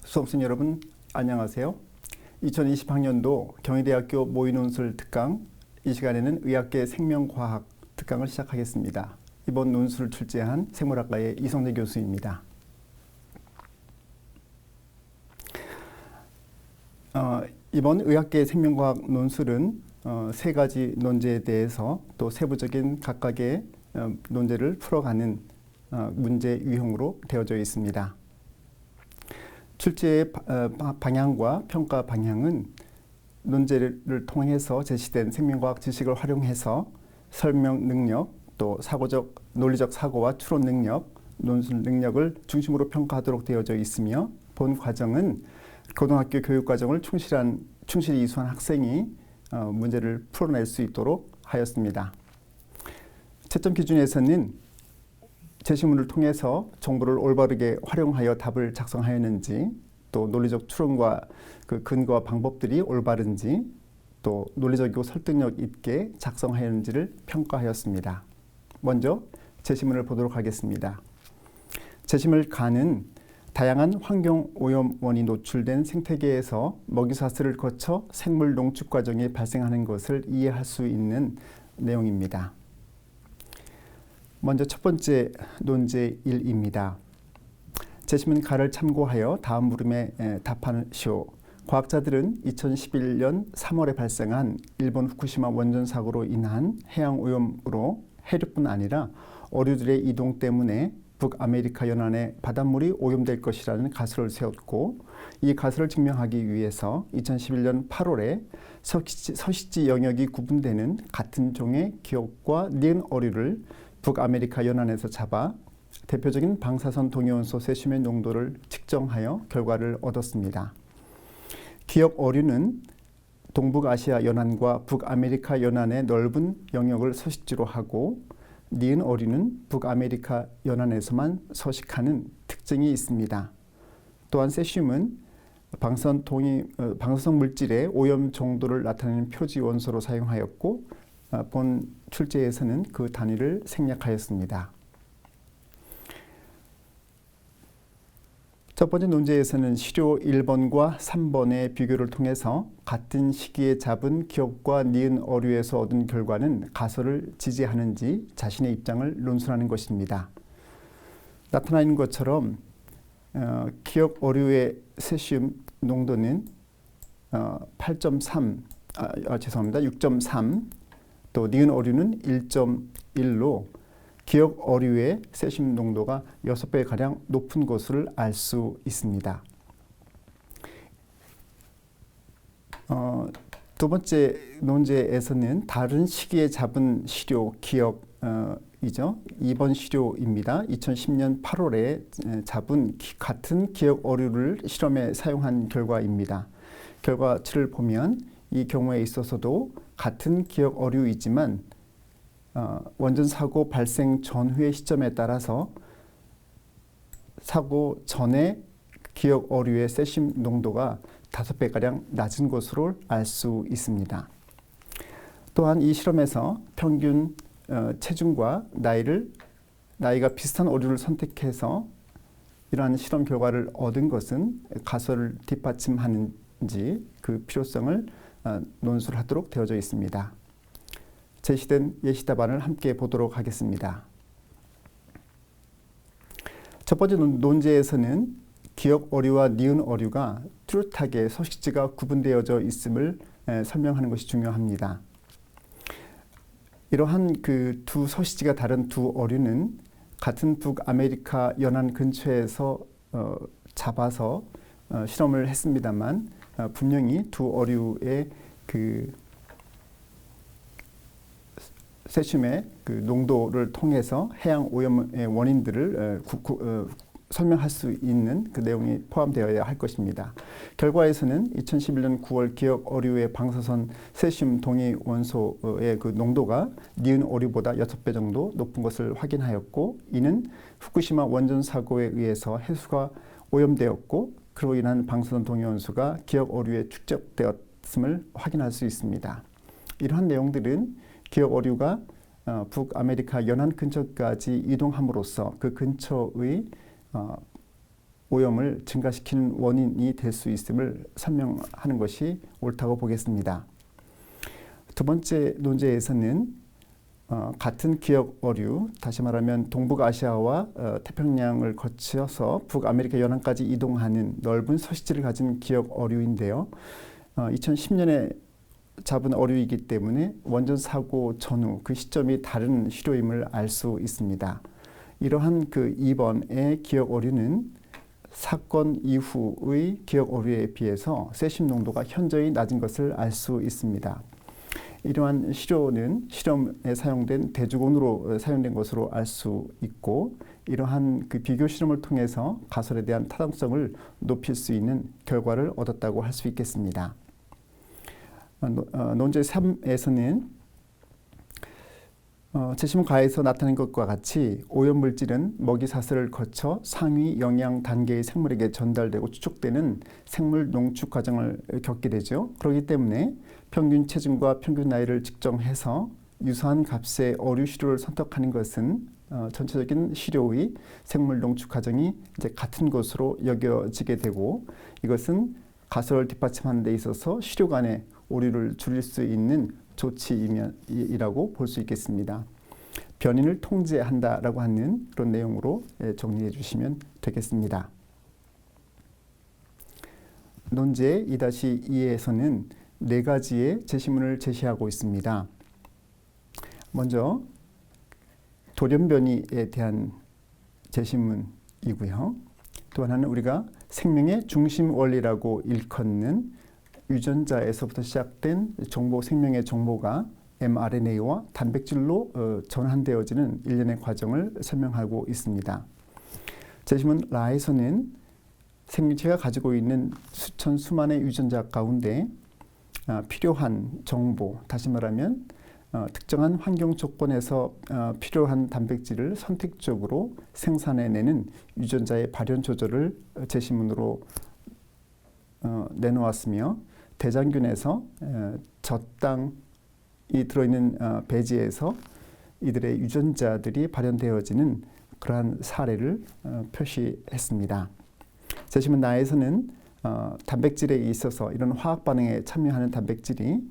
수험생 여러분 안녕하세요. 2020학년도 경희대학교 모의논술 특강, 이 시간에는 의학계 생명과학 특강을 시작하겠습니다. 이번 논술을 출제한 생물학과의 이성재 교수입니다. 이번 의학계 생명과학 논술은 세 가지 논제에 대해서 또 세부적인 각각의 논제를 풀어가는 문제 유형으로 되어져 있습니다. 출제의 방향과 평가 방향은 논제를 통해서 제시된 생명과학 지식을 활용해서 설명 능력, 또 논리적 사고와 추론 능력, 논술 능력을 중심으로 평가하도록 되어져 있으며, 본 과정은 고등학교 교육과정을 충실히 이수한 학생이 문제를 풀어낼 수 있도록 하였습니다. 채점 기준에서는 제시문을 통해서 정보를 올바르게 활용하여 답을 작성하였는지, 또 논리적 추론과 그 근거와 방법들이 올바른지, 또 논리적이고 설득력 있게 작성하였는지를 평가하였습니다. 먼저 제시문을 보도록 하겠습니다. 제시물 간은 다양한 환경 오염원이 노출된 생태계에서 먹이사슬을 거쳐 생물 농축 과정이 발생하는 것을 이해할 수 있는 내용입니다. 먼저 첫 번째 논제 1입니다. 제시문 가를 참고하여 다음 물음에 답하시오. 과학자들은 2011년 3월에 발생한 일본 후쿠시마 원전 사고로 인한 해양 오염으로 해류뿐 아니라 어류들의 이동 때문에 북아메리카 연안의 바닷물이 오염될 것이라는 가설을 세웠고, 이 가설을 증명하기 위해서 2011년 8월에 서식지 영역이 구분되는 같은 종의 기역과 니은 어류를 북아메리카 연안에서 잡아 대표적인 방사선 동위원소 세슘의 농도를 측정하여 결과를 얻었습니다. 기역 어류는 동북아시아 연안과 북아메리카 연안의 넓은 영역을 서식지로 하고, 니은 어류는 북아메리카 연안에서만 서식하는 특징이 있습니다. 또한 세슘은 방사성 물질의 오염 정도를 나타내는 표지 원소로 사용하였고, 본 출제에서는 그 단위를 생략하였습니다. 첫 번째 논제에서는 시료 1번과 3번의 비교를 통해서 같은 시기에 잡은 기역과 니은 어류에서 얻은 결과는 가설을 지지하는지 자신의 입장을 논술하는 것입니다. 나타나 있는 것처럼 기역 어류의 세슘 농도는 6.3, 또 니은 어류는 1.1로 기역 어류의 세슘 농도가 6배가량 높은 것을 알 수 있습니다. 두 번째 논제에서는 다른 시기에 잡은 시료 기역이죠. 2번 시료입니다. 2010년 8월에 잡은 같은 기역 어류를 실험에 사용한 결과입니다. 결과치를 보면 이 경우에 있어서도 같은 기역 어류이지만 원전 사고 발생 전후의 시점에 따라서 사고 전에 기역 어류의 세슘 농도가 5배가량 낮은 것으로 알 수 있습니다. 또한 이 실험에서 평균 체중과 나이가 비슷한 어류를 선택해서 이러한 실험 결과를 얻은 것은 가설을 뒷받침하는지 그 필요성을 논술하도록 되어져 있습니다. 제시된 예시 답안을 함께 보도록 하겠습니다. 첫 번째 논제에서는 기역 어류와 니은 어류가 뚜렷하게 서식지가 구분되어져 있음을 설명하는 것이 중요합니다. 이러한 그 두 서식지가 다른 두 어류는 같은 북아메리카 연안 근처에서 잡아서 실험을 했습니다만, 분명히 두 어류의 그 세슘의 그 농도를 통해서 해양 오염의 원인들을 설명할 수 있는 그 내용이 포함되어야 할 것입니다. 결과에서는 2011년 9월 기역 어류의 방사선 세슘 동위 원소의 그 농도가 니은 어류보다 6배 정도 높은 것을 확인하였고, 이는 후쿠시마 원전 사고에 의해서 해수가 오염되었고, 그로 인한 방사선 동위 원소가 기역 어류에 축적되었음을 확인할 수 있습니다. 이러한 내용들은 기역 어류가 북아메리카 연안 근처까지 이동함으로써 그 근처의 오염을 증가시키는 원인이 될 수 있음을 설명하는 것이 옳다고 보겠습니다. 두 번째 논제에서는 같은 기억 어류, 다시 말하면 동북아시아와 태평양을 거쳐서 북아메리카 연안까지 이동하는 넓은 서식지를 가진 기억 어류인데요. 2010년에 잡은 어류이기 때문에 원전 사고 전후 그 시점이 다른 시료임을 알 수 있습니다. 이러한 그 2번의 기억 어류는 사건 이후의 기억 어류에 비해서 세슘 농도가 현저히 낮은 것을 알 수 있습니다. 이러한 시료는 실험에 사용된 대주곤으로 사용된 것으로 알 수 있고, 이러한 그 비교 실험을 통해서 가설에 대한 타당성을 높일 수 있는 결과를 얻었다고 할 수 있겠습니다. 논제 3에서는 제시문 가에서 나타낸 것과 같이 오염물질은 먹이사슬을 거쳐 상위 영양 단계의 생물에게 전달되고 추적되는 생물 농축 과정을 겪게 되죠. 그렇기 때문에 평균 체중과 평균 나이를 측정해서 유사한 값의 어류 시료를 선택하는 것은 전체적인 시료의 생물 농축 과정이 이제 같은 것으로 여겨지게 되고, 이것은 가설을 뒷받침하는 데 있어서 시료 간의 오류를 줄일 수 있는 조치이라고 볼 수 있겠습니다. 변이를 통제한다라고 하는 그런 내용으로 정리해 주시면 되겠습니다. 논제 2-2에서는 네 가지의 제시문을 제시하고 있습니다. 먼저 돌연변이에 대한 제시문이고요. 또 하나는 우리가 생명의 중심 원리라고 일컫는 유전자에서부터 시작된 정보, 생명의 정보가 mRNA와 단백질로 전환되어지는 일련의 과정을 설명하고 있습니다. 제시문 라에서는 생명체가 가지고 있는 수천 수만의 유전자 가운데 필요한 정보, 다시 말하면 특정한 환경 조건에서 필요한 단백질을 선택적으로 생산해내는 유전자의 발현 조절을 제시문으로 내놓았으며, 대장균에서 젖당이 들어있는 배지에서 이들의 유전자들이 발현되어지는 그러한 사례를 표시했습니다. 제시문 나에서는 단백질에 있어서 이런 화학 반응에 참여하는 단백질이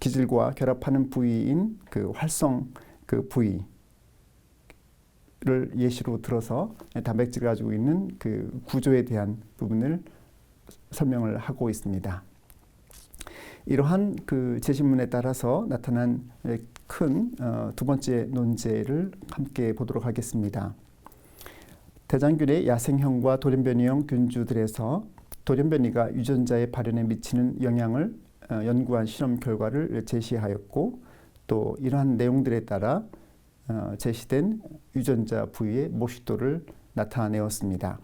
기질과 결합하는 부위인 그 활성 그 부위를 예시로 들어서 단백질이 가지고 있는 그 구조에 대한 부분을 설명을 하고 있습니다. 이러한 그 제시문에 따라서 나타난 큰 두 번째 논제를 함께 보도록 하겠습니다. 대장균의 야생형과 돌연변이형 균주들에서 돌연변이가 유전자의 발현에 미치는 영향을 연구한 실험 결과를 제시하였고, 또 이러한 내용들에 따라 제시된 유전자 부위의 모식도를 나타내었습니다.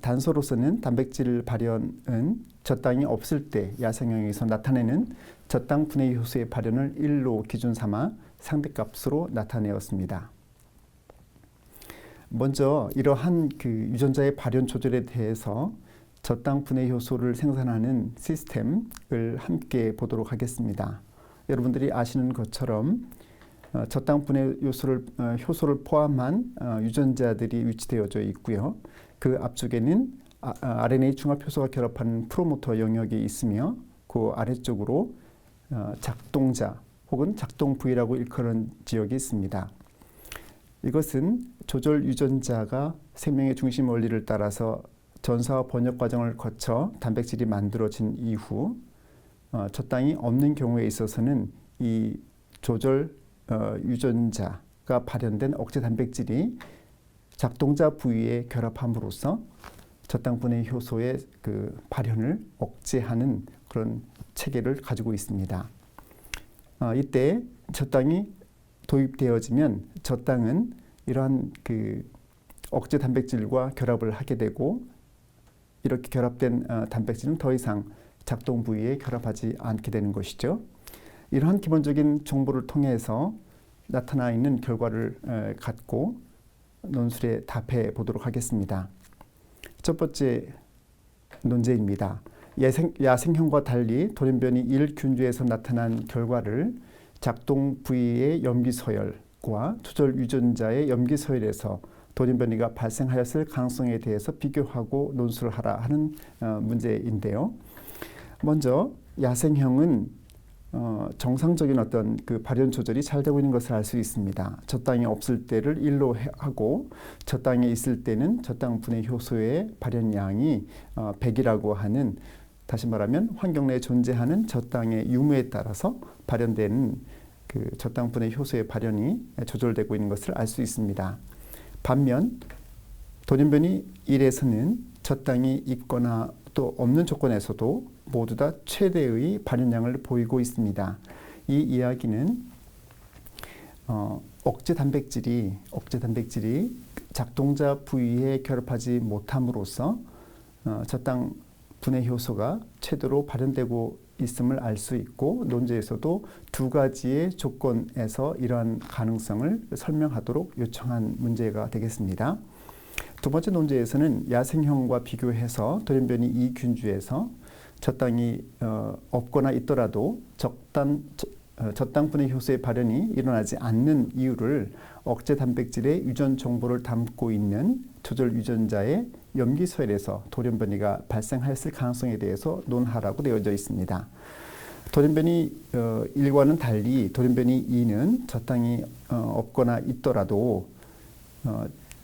단서로서는 단백질 발현은 젖당이 없을 때 야생형에서 나타내는 젖당 분해 효소의 발현을 1로 기준 삼아 상대값으로 나타내었습니다. 먼저 이러한 그 유전자의 발현 조절에 대해서 젖당 분해 효소를 생산하는 시스템을 함께 보도록 하겠습니다. 여러분들이 아시는 것처럼 젖당 분해 효소를 포함한 유전자들이 위치되어져 있고요. 그 앞쪽에는 RNA 중합 효소가 결합하는 프로모터 영역이 있으며, 그 아래쪽으로 작동자 혹은 작동 부위라고 일컫는 지역이 있습니다. 이것은 조절 유전자가 생명의 중심 원리를 따라서 전사와 번역 과정을 거쳐 단백질이 만들어진 이후 젖당이 없는 경우에 있어서는 이 조절 유전자가 발현된 억제 단백질이 작동자 부위에 결합함으로써 젖당 분해 효소의 그 발현을 억제하는 그런 체계를 가지고 있습니다. 이때 젖당이 도입되어지면 젖당은 이러한 그 억제 단백질과 결합을 하게 되고, 이렇게 결합된 단백질은 더 이상 작동 부위에 결합하지 않게 되는 것이죠. 이러한 기본적인 정보를 통해서 나타나 있는 결과를 갖고 논술에 답해 보도록 하겠습니다. 첫 번째 논제입니다. 야생형과 달리 돌연변이 1균주에서 나타난 결과를 작동 부위의 염기서열, 조절 유전자의 염기 서열에서 돌연변이가 발생하였을 가능성에 대해서 비교하고 논술을 하라 하는 문제인데요. 먼저 야생형은 정상적인 어떤 그 발현 조절이 잘 되고 있는 것을 알 수 있습니다. 저땅이 없을 때를 1로 하고 저땅에 있을 때는 저땅 분해 효소의 발현량이 100이라고 하는, 다시 말하면 환경 내에 존재하는 저땅의 유무에 따라서 발현되는 그 저땅 분해 효소의 발현이 조절되고 있는 것을 알 수 있습니다. 반면 돌연변이 1에서는 저땅이 있거나 또 없는 조건에서도 모두 다 최대의 발현량을 보이고 있습니다. 이 이야기는 억제 단백질이 작동자 부위에 결합하지 못함으로써 저땅 분해 효소가 최대로 발현되고 있음을 알 수 있고, 논제에서도 두 가지의 조건에서 이러한 가능성을 설명하도록 요청한 문제가 되겠습니다. 두 번째 논제에서는 야생형과 비교해서 돌연변이 이 균주에서 저땅이 없거나 있더라도 저땅 분해 효소의 발현이 일어나지 않는 이유를 억제 단백질의 유전 정보를 담고 있는 조절 유전자의 염기 서열에서 돌연변이가 발생하였을 가능성에 대해서 논하라고 되어져 있습니다. 돌연변이 1과는 달리 돌연변이 2는 저땅이 없거나 있더라도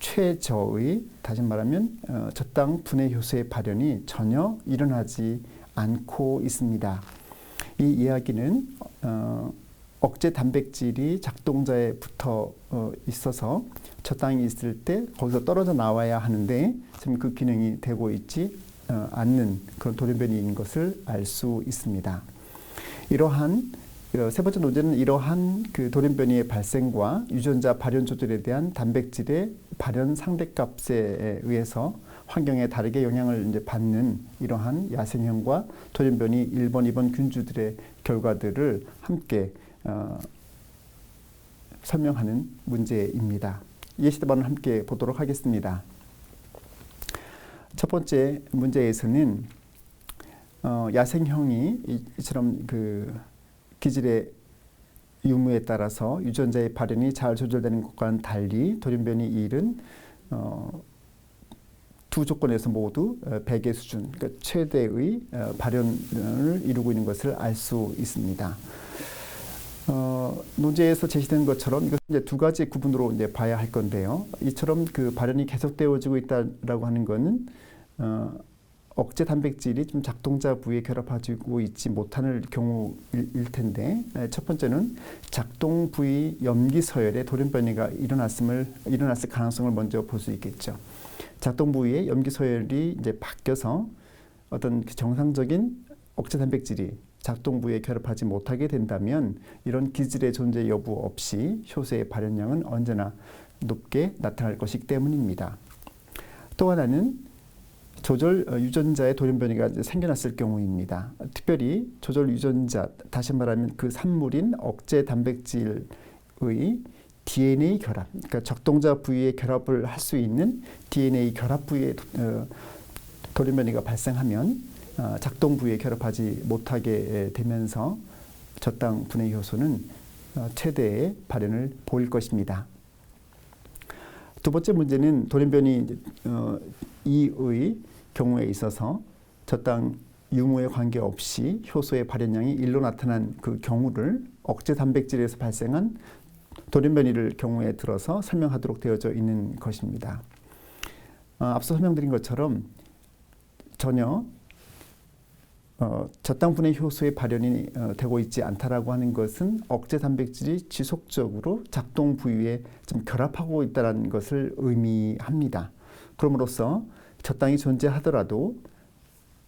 최저의, 다시 말하면 저땅 분해 효소의 발현이 전혀 일어나지 않고 있습니다. 이 이야기는 억제 단백질이 작동자에 붙어 있어서 저땅이 있을 때 거기서 떨어져 나와야 하는데 지금 그 기능이 되고 있지 않는 그런 돌연변이인 것을 알 수 있습니다. 이러한 세 번째 논제는 이러한 그 돌연변이의 발생과 유전자 발현 조절에 대한 단백질의 발현 상대값에 의해서 환경에 다르게 영향을 이제 받는 이러한 야생형과 돌연변이 1번, 2번 균주들의 결과들을 함께 설명하는 문제입니다. 예시대반을 함께 보도록 하겠습니다. 첫 번째 문제에서는 야생형이 이처럼 그 기질의 유무에 따라서 유전자의 발현이 잘 조절되는 것과는 달리 돌연변이 1은 두 조건에서 모두 100의 수준, 그러니까 최대의 발현을 이루고 있는 것을 알 수 있습니다. 논제에서 제시된 것처럼 이것은 이제 두 가지 구분으로 이제 봐야 할 건데요. 이처럼 그 발현이 계속되어지고 있다라고 하는 것은 억제 단백질이 좀 작동자 부위에 결합하고 있지 못하는 경우일 텐데, 첫 번째는 작동 부위 염기 서열에 돌연변이가 일어났을 가능성을 먼저 볼 수 있겠죠. 작동 부위의 염기 서열이 이제 바뀌어서 어떤 정상적인 억제 단백질이 작동 부위에 결합하지 못하게 된다면 이런 기질의 존재 여부 없이 효소의 발현량은 언제나 높게 나타날 것이기 때문입니다. 또 하나는 조절 유전자의 돌연변이가 생겨났을 경우입니다. 특별히 조절 유전자, 다시 말하면 그 산물인 억제 단백질의 DNA 결합, 그러니까 적동자 부위에 결합을 할 수 있는 DNA 결합 부위에 돌연변이가 발생하면 작동 부위에 결합하지 못하게 되면서 저땅 분해 효소는 최대의 발현을 보일 것입니다. 두 번째 문제는 돌연변이 2의 경우에 있어서 저땅 유무에 관계없이 효소의 발현량이 1로 나타난 그 경우를 억제 단백질에서 발생한 돌연변이를 경우에 들어서 설명하도록 되어져 있는 것입니다. 앞서 설명드린 것처럼 전혀 저땅 분해 효소의 발현이 되고 있지 않다라고 하는 것은 억제 단백질이 지속적으로 작동 부위에 좀 결합하고 있다는 것을 의미합니다. 그럼으로써 저땅이 존재하더라도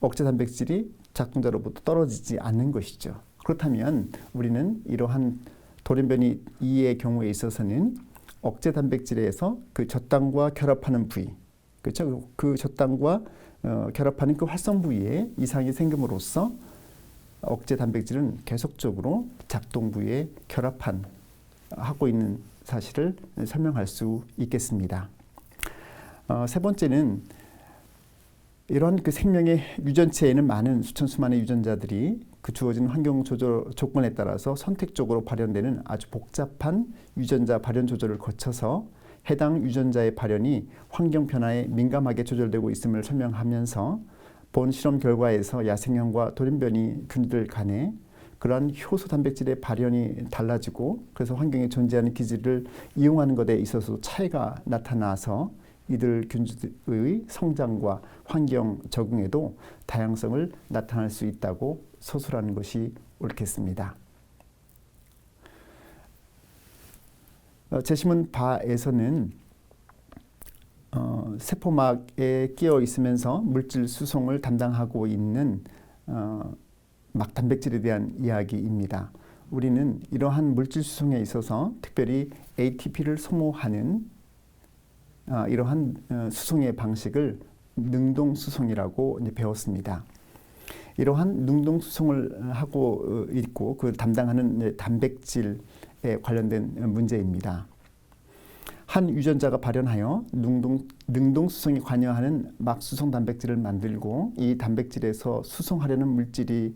억제 단백질이 작동자로부터 떨어지지 않는 것이죠. 그렇다면 우리는 이러한 돌연변이 2의 경우에 있어서는 억제 단백질에서 그 저땅과 결합하는 부위, 그렇죠? 그 저땅과 결합하는 그 활성 부위에 이상이 생김으로써 억제 단백질은 계속적으로 작동 부위에 하고 있는 사실을 설명할 수 있겠습니다. 세 번째는 이런 그 생명의 유전체에는 많은 수천 수만의 유전자들이 그 주어진 환경 조절 조건에 따라서 선택적으로 발현되는 아주 복잡한 유전자 발현 조절을 거쳐서 해당 유전자의 발현이 환경 변화에 민감하게 조절되고 있음을 설명하면서 본 실험 결과에서 야생형과 돌연변이 균들 간에 그러한 효소 단백질의 발현이 달라지고 그래서 환경에 존재하는 기질을 이용하는 것에 있어서 차이가 나타나서 이들 균들의 성장과 환경 적응에도 다양성을 나타낼 수 있다고 서술하는 것이 옳겠습니다. 제시문 바에서는 세포막에 끼어 있으면서 물질 수송을 담당하고 있는 막 단백질에 대한 이야기입니다. 우리는 이러한 물질 수송에 있어서 특별히 ATP를 소모하는 이러한 수송의 방식을 능동 수송이라고 배웠습니다. 이러한 능동 수송을 하고 있고 그 담당하는 단백질에 관련된 문제입니다. 한 유전자가 발현하여 능동 수송에 관여하는 막 수송 단백질을 만들고 이 단백질에서 수송하려는 물질이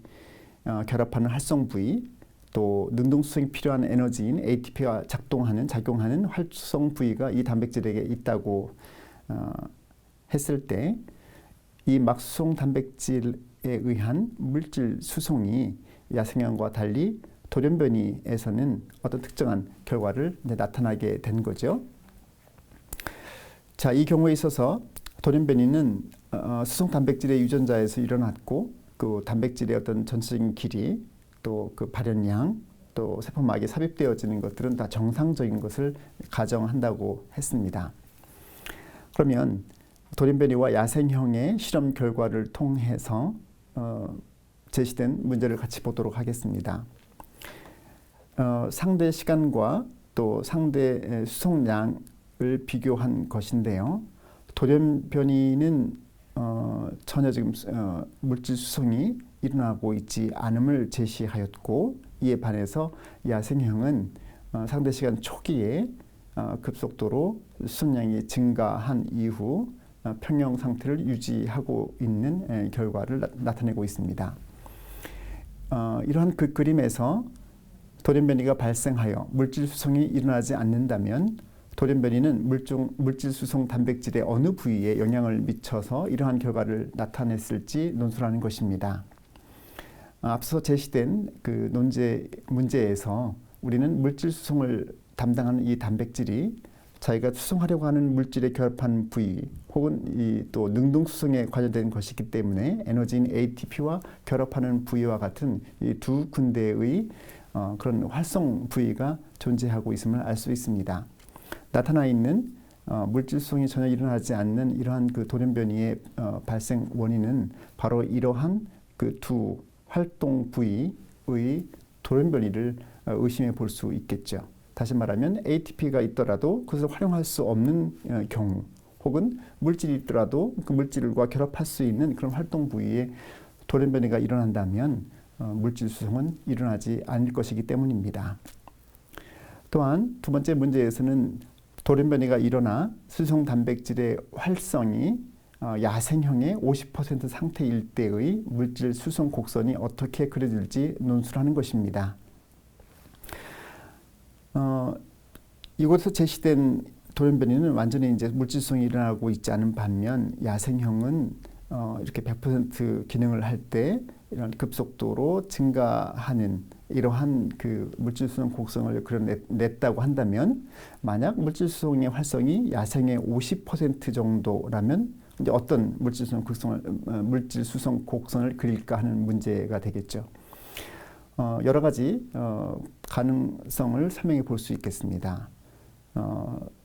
결합하는 활성 부위, 또 능동 수송이 필요한 에너지인 ATP가 작용하는 활성 부위가 이 단백질에게 있다고 했을 때 이 막 수송 단백질에 의한 물질 수송이 야생형과 달리 돌연변이에서는 어떤 특정한 결과를 나타나게 된 거죠. 자, 이 경우에 있어서 돌연변이는 수송 단백질의 유전자에서 일어났고 그 단백질의 어떤 전체적인 길이 또 그 발현량 또 세포막에 삽입되어지는 것들은 다 정상적인 것을 가정한다고 했습니다. 그러면 돌연변이와 야생형의 실험 결과를 통해서 제시된 문제를 같이 보도록 하겠습니다. 상대 시간과 또 상대 수송량을 비교한 것인데요. 돌연변이는 전혀 지금 물질 수송이 일어나고 있지 않음을 제시하였고 이에 반해서 야생형은 상대 시간 초기에 급속도로 수송량이 증가한 이후 평형 상태를 유지하고 있는 결과를 나타내고 있습니다. 이러한 그 그림에서 돌연변이가 발생하여 물질 수송이 일어나지 않는다면 돌연변이는 물질 수송 단백질의 어느 부위에 영향을 미쳐서 이러한 결과를 나타냈을지 논술하는 것입니다. 앞서 제시된 그 문제에서 우리는 물질 수송을 담당하는 이 단백질이 자기가 수송하려고 하는 물질에 결합한 부위 혹은 또 능동 수송에 관여된 것이기 때문에 에너지인 ATP와 결합하는 부위와 같은 이 두 군데의 그런 활성 부위가 존재하고 있음을 알 수 있습니다. 나타나 있는 물질 수송이 전혀 일어나지 않는 이러한 그 돌연변이의 발생 원인은 바로 이러한 그 두 활동 부위의 돌연변이를 의심해 볼 수 있겠죠. 다시 말하면 ATP가 있더라도 그것을 활용할 수 없는 경우 혹은 물질이 있더라도 그 물질과 결합할 수 있는 그런 활동 부위에 돌연변이가 일어난다면 물질 수송은 일어나지 않을 것이기 때문입니다. 또한 두 번째 문제에서는 돌연변이가 일어나 수송 단백질의 활성이 야생형의 50% 상태일 때의 물질 수송 곡선이 어떻게 그려질지 논술하는 것입니다. 이곳에서 제시된 돌연변이는 완전히 이제 물질 수송이 일어나고 있지 않은 반면 야생형은 이렇게 100% 기능을 할 때 이런 급속도로 증가하는 이러한 그 물질 수송 곡선을 그려냈다고 한다면 만약 물질 수송의 활성이 야생의 50% 정도라면 이제 어떤 물질 수송 곡선을 그릴까 하는 문제가 되겠죠. 여러 가지 가능성을 설명해 볼 수 있겠습니다.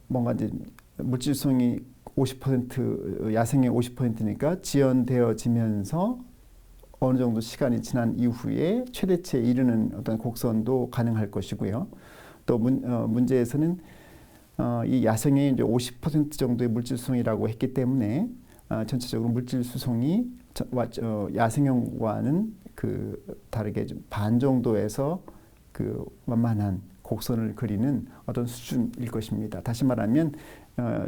뭔가 이제 물질 수송이 50% 야생의 50%니까 지연되어지면서 어느 정도 시간이 지난 이후에 최대치에 이르는 어떤 곡선도 가능할 것이고요. 또 문제에서는 이 야생의 이제 50% 정도의 물질 수송이라고 했기 때문에 전체적으로 물질 수송이 야생형과는 그 다르게 좀 반 정도에서 그 완만한 곡선을 그리는 어떤 수준일 것입니다. 다시 말하면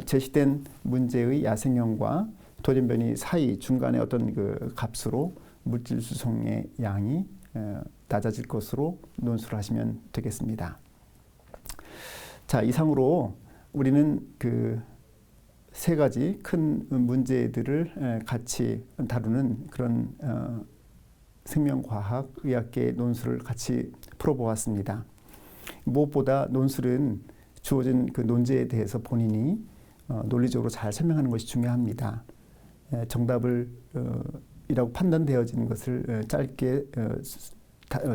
제시된 문제의 야생형과 돌연변이 사이 중간에 어떤 그 값으로 물질 수송의 양이 낮아질 것으로 논술을 하시면 되겠습니다. 자, 이상으로 우리는 그 세 가지 큰 문제들을 같이 다루는 그런 생명과학, 의학계 논술을 같이 풀어보았습니다. 무엇보다 논술은 주어진 그 논제에 대해서 본인이 논리적으로 잘 설명하는 것이 중요합니다. 정답을 이라고 판단되어진 것을 짧게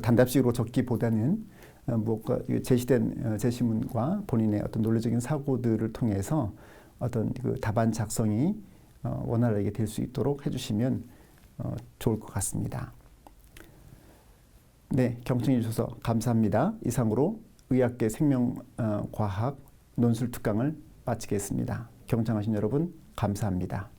단답식으로 적기보다는 무엇과 제시된 제시문과 본인의 어떤 논리적인 사고들을 통해서 어떤 그 답안 작성이 원활하게 될 수 있도록 해주시면 좋을 것 같습니다. 네, 경청해 주셔서 감사합니다. 이상으로 의학계 생명과학 논술 특강을 마치겠습니다. 경청하신 여러분 감사합니다.